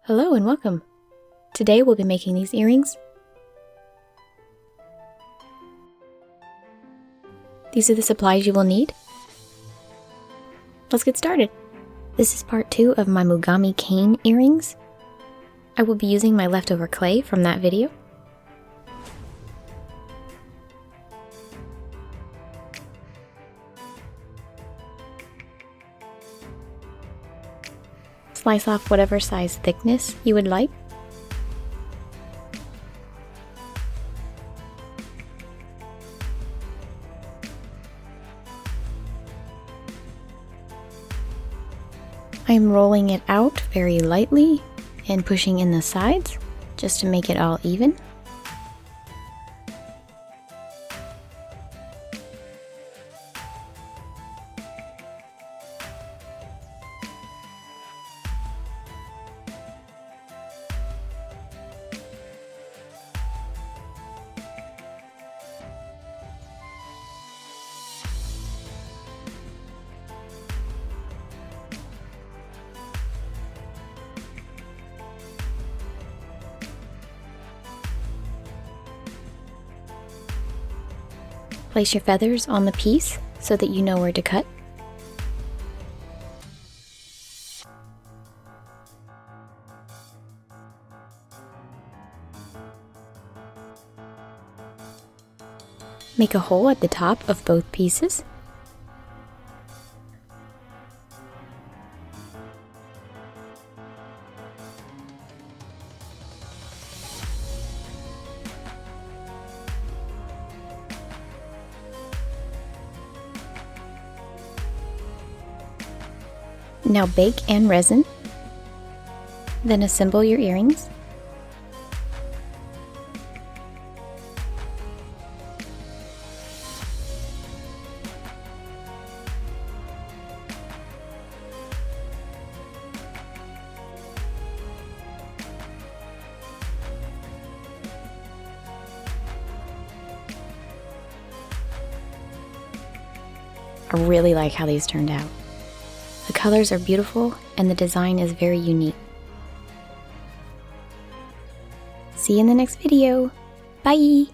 Hello and welcome. Today we'll be making these earrings. These are the supplies you will need. Let's get started. This is part 2 of my Mokume Cane Earrings. I will be using my leftover clay from that video. Slice off whatever size thickness you would like. I am rolling it out very lightly and pushing in the sides just to make it all even. Place your feathers on the piece so that you know where to cut. Make a hole at the top of both pieces. Now bake and resin, then assemble your earrings. I really like how these turned out. The colors are beautiful and the design is very unique. See you in the next video. Bye!